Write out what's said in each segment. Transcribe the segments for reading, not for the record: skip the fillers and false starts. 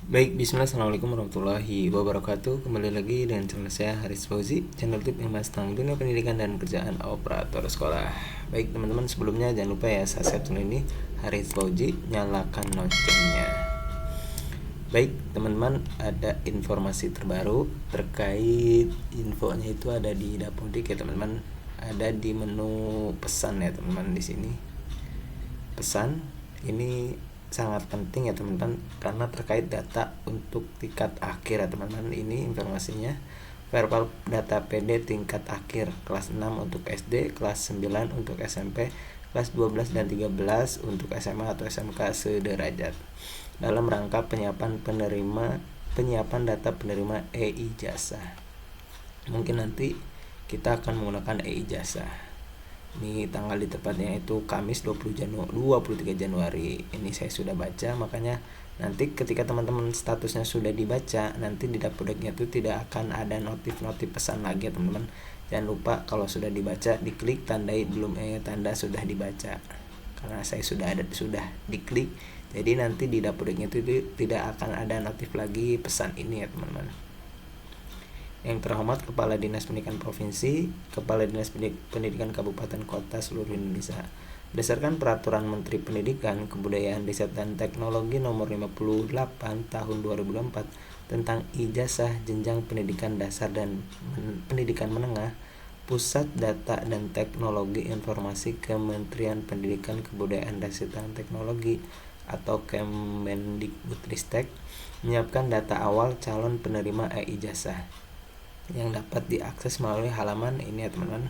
Baik, bismillah, assalamualaikum warahmatullahi wabarakatuh. Kembali lagi dengan channel saya Haris Fauzi, channel tip yang membahas tentang dunia pendidikan dan kerjaan operator sekolah. Baik teman-teman, sebelumnya jangan lupa ya, subscribe channel ini Haris Fauzi, nyalakan loncengnya. Baik teman-teman, ada informasi terbaru terkait infonya itu ada di Dapodik ya teman-teman. Ada di menu pesan ya teman-teman di sini. Pesan ini sangat penting ya teman-teman karena terkait data untuk tingkat akhir ya teman-teman. Ini informasinya verbal data PD tingkat akhir kelas 6 untuk SD, kelas 9 untuk SMP, kelas 12 dan 13 untuk SMA atau SMK sederajat dalam rangka penyiapan data penerima e-ijazah. Mungkin nanti kita akan menggunakan e-ijazah. Ini tanggal di tepatnya itu Kamis 23 Januari. Ini saya sudah baca, makanya nanti ketika teman-teman statusnya sudah dibaca, nanti di Dapodeknya itu tidak akan ada notif-notif pesan lagi ya teman-teman. Jangan lupa kalau sudah dibaca diklik tandai belum tanda sudah dibaca. Karena saya sudah diklik. Jadi nanti di Dapodeknya itu tidak akan ada notif lagi pesan ini ya teman-teman. Yang terhormat Kepala Dinas Pendidikan Provinsi, Kepala Dinas Pendidikan Kabupaten Kota seluruh Indonesia. Berdasarkan Peraturan Menteri Pendidikan, Kebudayaan, Riset dan Teknologi Nomor 58 Tahun 2004 tentang ijazah jenjang pendidikan dasar dan pendidikan menengah, Pusat Data dan Teknologi Informasi Kementerian Pendidikan, Kebudayaan, Riset dan Teknologi atau Kemendikbudristek menyiapkan data awal calon penerima e-ijazah yang dapat diakses melalui halaman ini ya teman-teman.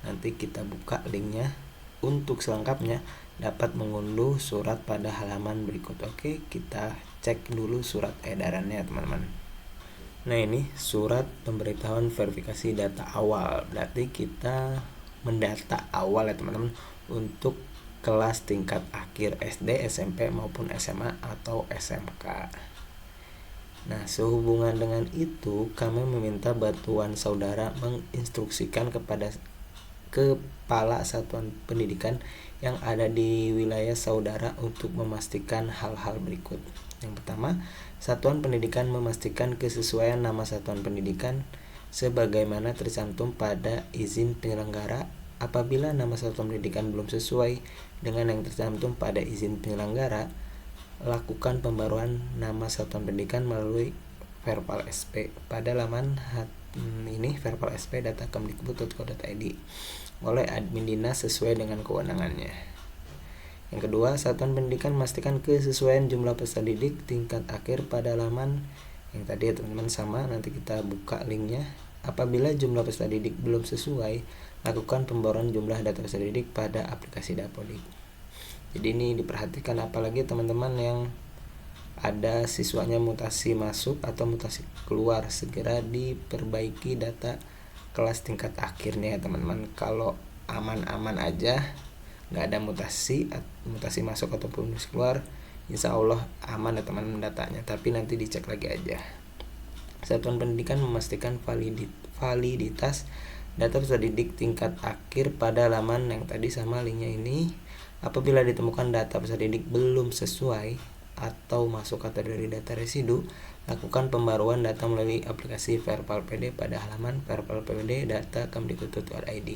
Nanti kita buka linknya. Untuk selengkapnya dapat mengunduh surat pada halaman berikut. Oke, kita cek dulu surat edarannya teman-teman. Nah, ini surat pemberitahuan verifikasi data awal. Berarti kita mendata awal ya teman-teman untuk kelas tingkat akhir SD, SMP maupun SMA atau SMK. Nah, sehubungan dengan itu, kami meminta bantuan saudara menginstruksikan kepada kepala satuan pendidikan yang ada di wilayah saudara untuk memastikan hal-hal berikut. Yang pertama, satuan pendidikan memastikan kesesuaian nama satuan pendidikan sebagaimana tercantum pada izin penyelenggara. Apabila nama satuan pendidikan belum sesuai dengan yang tercantum pada izin penyelenggara, lakukan pembaruan nama satuan pendidikan melalui verbal SP pada laman ini verbal SP data.kemdikbud.go.id oleh admin dinas sesuai dengan kewenangannya. Yang kedua, satuan pendidikan memastikan kesesuaian jumlah peserta didik tingkat akhir pada laman yang tadi ya teman-teman sama. Nanti kita buka linknya. Apabila jumlah peserta didik belum sesuai, lakukan pembaruan jumlah data peserta didik pada aplikasi Dapodik. Jadi ini diperhatikan, apalagi teman-teman yang ada siswanya mutasi masuk atau mutasi keluar, segera diperbaiki data kelas tingkat akhirnya ya teman-teman. Kalau aman-aman aja, nggak ada mutasi masuk ataupun mutasi keluar, insya Allah aman ya teman-teman datanya. Tapi nanti dicek lagi aja. Satuan pendidikan memastikan validitas data peserta didik tingkat akhir pada laman yang tadi sama linknya ini. Apabila ditemukan data peserta didik belum sesuai atau masuk kategori data residu, lakukan pembaruan data melalui aplikasi Verbal PD pada halaman Verbal PD data.kemdikbud.go.id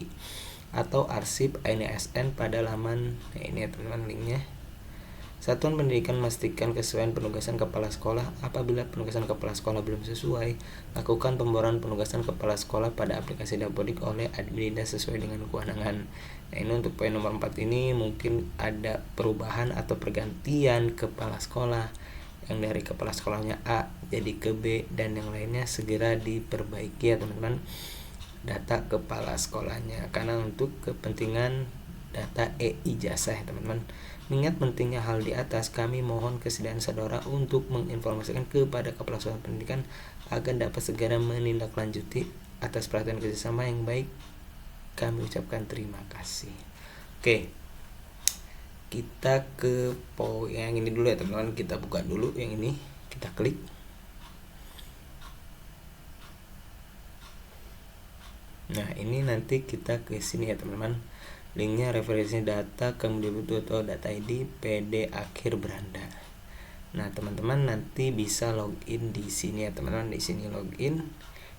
atau arsip INSN pada laman ini ya teman-teman linknya. Satuan pendidikan memastikan kesesuaian penugasan kepala sekolah. Apabila penugasan kepala sekolah belum sesuai, lakukan pembaruan penugasan kepala sekolah pada aplikasi Dapodik oleh admin dinas sesuai dengan kewenangan. Nah, ini untuk poin nomor 4 ini mungkin ada perubahan atau pergantian kepala sekolah, yang dari kepala sekolahnya A jadi ke B dan yang lainnya segera diperbaiki ya teman-teman data kepala sekolahnya, karena untuk kepentingan data e-ijazah ya teman-teman. Mengingat pentingnya hal di atas, kami mohon kesediaan saudara untuk menginformasikan kepada kepala satuan pendidikan agar dapat segera menindaklanjuti atas perhatian kerjasama yang baik. Kami ucapkan terima kasih. Oke, kita ke poin yang ini dulu ya teman-teman. Kita buka dulu yang ini, kita klik. Nah, ini nanti kita ke sini ya teman-teman. Linknya referensi data kemdikbud.go.id PD akhir beranda. Nah, teman-teman nanti bisa login di sini ya teman-teman. Di sini login.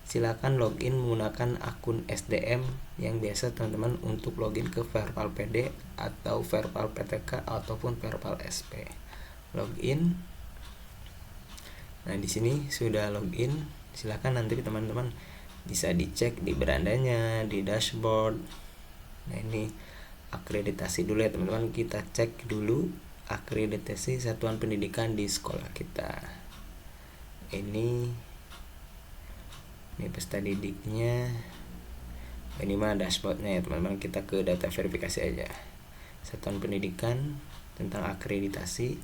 Silakan login menggunakan akun SDM yang biasa teman-teman untuk login ke Verpal PD atau Verpal PTK ataupun Verpal SP. Login. Nah, di sini sudah login. Silakan nanti teman-teman bisa dicek di berandanya, di dashboard. Nah, ini akreditasi dulu ya teman-teman. Kita cek dulu akreditasi satuan pendidikan di sekolah kita. Ini peserta didiknya. Ini mah dashboardnya ya teman-teman. Kita ke data verifikasi aja. Satuan pendidikan tentang akreditasi.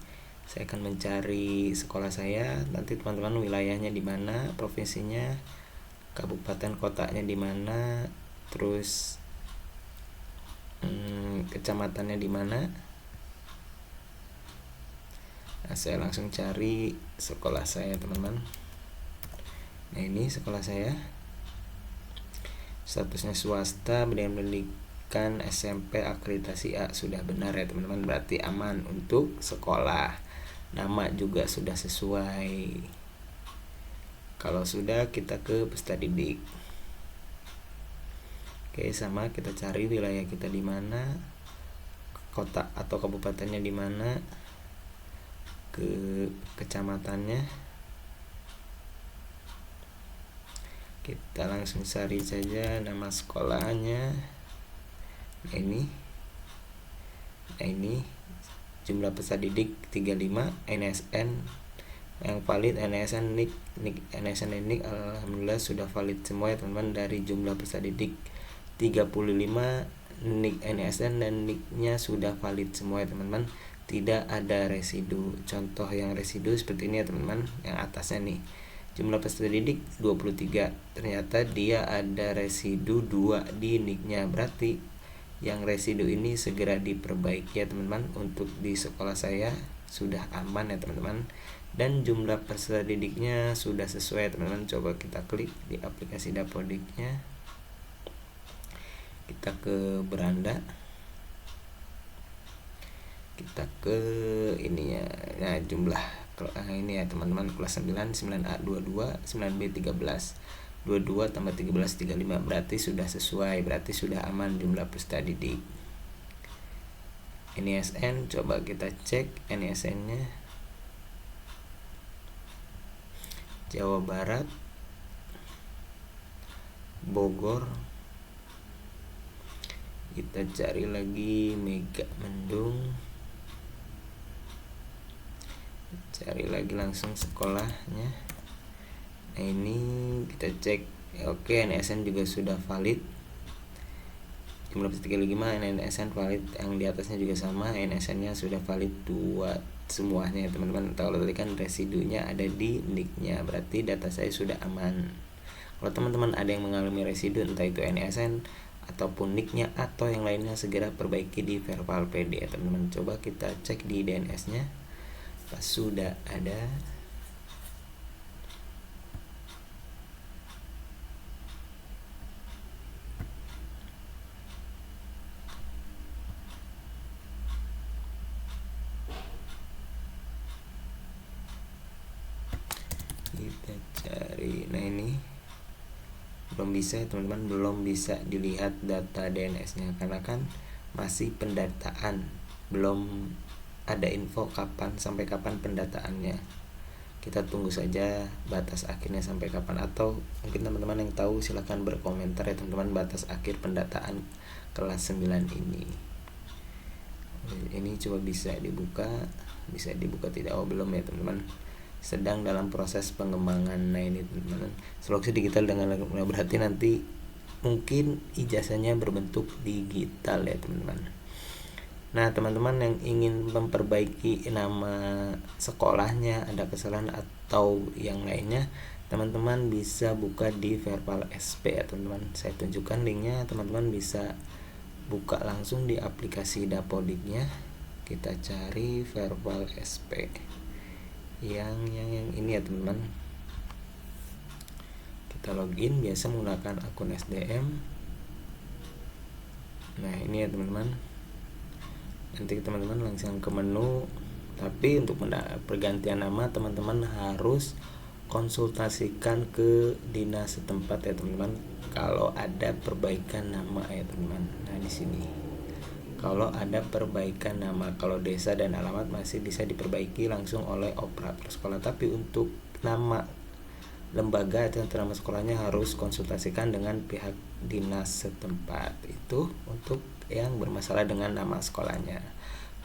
Saya akan mencari sekolah saya. Nanti teman-teman wilayahnya di mana, provinsinya, kabupaten kotanya di mana, terus kecamatannya di mana. Nah, saya langsung cari sekolah saya teman-teman. Nah, ini sekolah saya. Statusnya swasta, bidang pendidikan SMP akreditasi A, sudah benar ya teman-teman, berarti aman untuk sekolah. Nama juga sudah sesuai. Kalau sudah, kita ke peserta didik. Oke, sama kita cari wilayah kita di mana, kota atau kabupatennya di mana, ke kecamatannya. Kita langsung cari saja nama sekolahnya. Nah, ini jumlah peserta didik 35, NSN yang valid, NSN NIK NSN dan NIK alhamdulillah sudah valid semua ya teman-teman. Dari jumlah peserta didik 35, NIK NSN dan NIK-nya sudah valid semua ya teman-teman. Tidak ada residu. Contoh yang residu seperti ini ya teman-teman, yang atasnya nih. Jumlah peserta didik 23. Ternyata dia ada residu 2 di NIK-nya. Berarti yang residu ini segera diperbaiki ya teman-teman. Untuk di sekolah saya sudah aman ya teman-teman. Dan jumlah peserta didiknya sudah sesuai ya teman-teman. Coba kita klik di aplikasi Dapodiknya. Kita ke beranda. Kita ke ininya. Nah, jumlah ini ya teman-teman, kelas 9, 9A 22, 9B 13, 22 tambah 13 35, berarti sudah sesuai, berarti sudah aman jumlah peserta didik. NSN coba kita cek NSN-nya. Jawa Barat, Bogor. Kita cari lagi Mega Mendung. Cari lagi langsung sekolahnya. Nah, ini kita cek. Oke, NSN juga sudah valid. Jumlah peserta 35, NSN valid, yang di atasnya juga sama, NSN-nya sudah valid 2 semuanya ya teman-teman. Kalau tadi kan residunya ada di NIK-nya, berarti data saya sudah aman. Kalau teman-teman ada yang mengalami residu, entah itu NSN ataupun NIK-nya atau yang lainnya, segera perbaiki di Verpal PD ya teman-teman. Coba kita cek di DNS-nya. Pas sudah ada, kita cari. Nah, ini belum bisa teman-teman, belum bisa dilihat data DNS-nya karena kan masih pendataan, belum ada info kapan sampai kapan pendataannya. Kita tunggu saja batas akhirnya sampai kapan, atau mungkin teman-teman yang tahu silahkan berkomentar ya teman-teman, batas akhir pendataan kelas 9 ini. Ini coba bisa dibuka tidak? Oh, belum ya teman-teman, sedang dalam proses pengembangan. Nah, ini teman-teman, seleksi digital dengan berarti nanti mungkin ijazahnya berbentuk digital ya teman-teman. Nah, teman-teman yang ingin memperbaiki nama sekolahnya, ada kesalahan atau yang lainnya, teman-teman bisa buka di Verpal SP ya teman-teman. Saya tunjukkan linknya, teman-teman bisa buka langsung di aplikasi Dapodiknya. Kita cari Verpal SP yang ini ya teman-teman. Kita login biasa menggunakan akun SDM. Nah, ini ya teman-teman. Nanti teman-teman langsung ke menu, Tapi untuk pergantian nama teman-teman harus konsultasikan ke dinas setempat ya teman-teman, kalau ada perbaikan nama ya teman-teman. Nah di sini kalau ada perbaikan nama, kalau desa dan alamat masih bisa diperbaiki langsung oleh operator sekolah, tapi untuk nama lembaga atau nama sekolahnya harus konsultasikan dengan pihak dinas setempat. Itu untuk yang bermasalah dengan nama sekolahnya.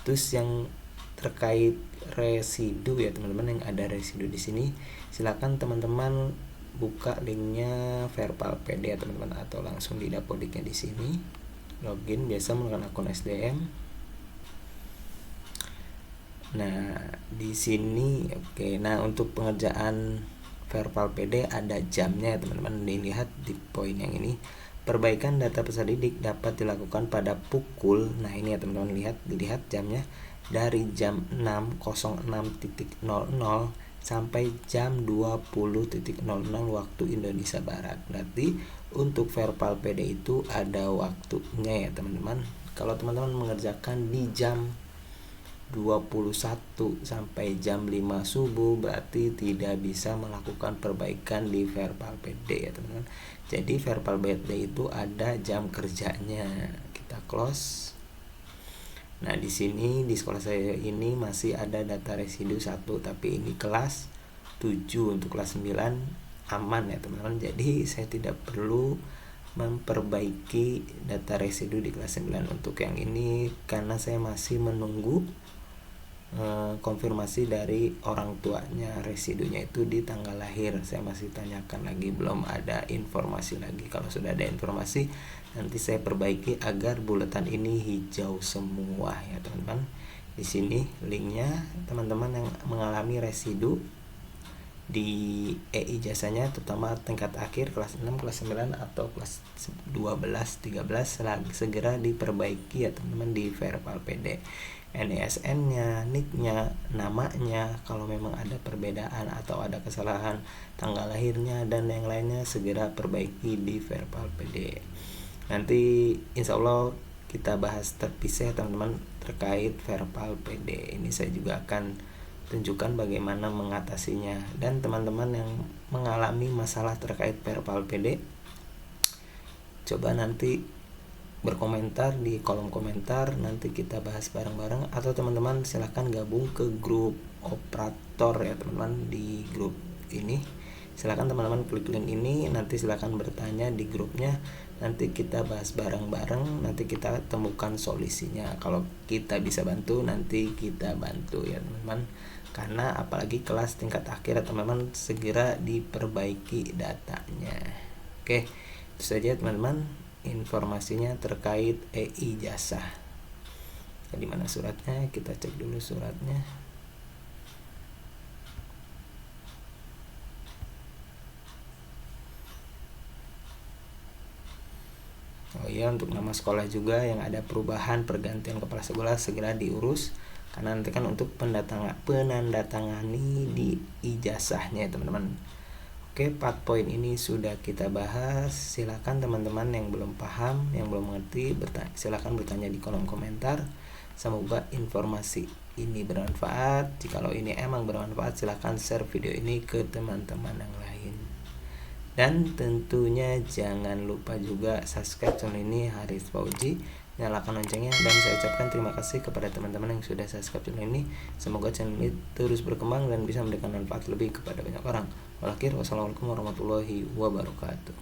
Terus yang terkait residu ya teman-teman, yang ada residu di sini, silakan teman-teman buka linknya Verpal PD ya teman-teman, atau langsung di Dapodiknya di sini. Login biasa menggunakan akun SDM. Nah, di sini oke. Nah, untuk pengerjaan Verpal PD ada jamnya ya teman-teman. Dilihat di poin yang ini. Perbaikan data peserta didik dapat dilakukan pada pukul, nah ini ya teman-teman, dilihat jamnya dari jam 6.06.00 sampai jam 20.00 waktu Indonesia Barat. Berarti untuk Verpal PD itu ada waktunya ya teman-teman. Kalau teman-teman mengerjakan di jam 21 sampai jam 5 subuh, berarti tidak bisa melakukan perbaikan di Verpal PD ya teman-teman. Jadi Verpal PD itu ada jam kerjanya. Kita close. Nah, di sini di sekolah saya ini masih ada data residu 1, tapi ini kelas 7, untuk kelas 9 aman ya teman-teman. Jadi saya tidak perlu memperbaiki data residu di kelas 9 untuk yang ini, karena saya masih menunggu konfirmasi dari orang tuanya residunya itu di tanggal lahir. Saya masih tanyakan lagi, belum ada informasi lagi. Kalau sudah ada informasi nanti saya perbaiki agar buletan ini hijau semua ya teman-teman. Di sini linknya, teman-teman yang mengalami residu di ijazahnya terutama tingkat akhir kelas 6, kelas 9 atau kelas 12, 13 segera diperbaiki ya teman-teman di Verpal PD. NISN-nya, NIK-nya, namanya, kalau memang ada perbedaan atau ada kesalahan tanggal lahirnya dan yang lainnya segera perbaiki di Verpal PD. Nanti insya Allah kita bahas terpisah teman-teman terkait Verpal PD. Ini saya juga akan tunjukkan bagaimana mengatasinya. Dan teman-teman yang mengalami masalah terkait Verpal PD, coba nanti berkomentar di kolom komentar, nanti kita bahas bareng-bareng, atau teman-teman silahkan gabung ke grup operator ya teman-teman. Di grup ini silahkan teman-teman klik link ini, nanti silahkan bertanya di grupnya, nanti kita bahas bareng-bareng, nanti kita temukan solusinya. Kalau kita bisa bantu nanti kita bantu ya teman-teman, karena apalagi kelas tingkat akhir teman-teman segera diperbaiki datanya. Oke, itu saja teman-teman informasinya terkait ijazah. Di mana suratnya? Kita cek dulu suratnya. Oh iya, untuk nama sekolah juga yang ada perubahan pergantian kepala sekolah segera diurus, karena nanti kan untuk penandatangani di ijazahnya ya teman-teman. Oke, 4 poin ini sudah kita bahas. Silakan teman-teman yang belum paham, yang belum mengerti, silakan bertanya di kolom komentar. Semoga informasi ini bermanfaat. Jikalau ini emang bermanfaat, silakan share video ini ke teman-teman yang lain. Dan tentunya jangan lupa juga subscribe channel ini, Haris Fauzi, nyalakan loncengnya, dan saya ucapkan terima kasih kepada teman-teman yang sudah subscribe channel ini. Semoga channel ini terus berkembang dan bisa memberikan manfaat lebih kepada banyak orang. Wassalamualaikum warahmatullahi wabarakatuh.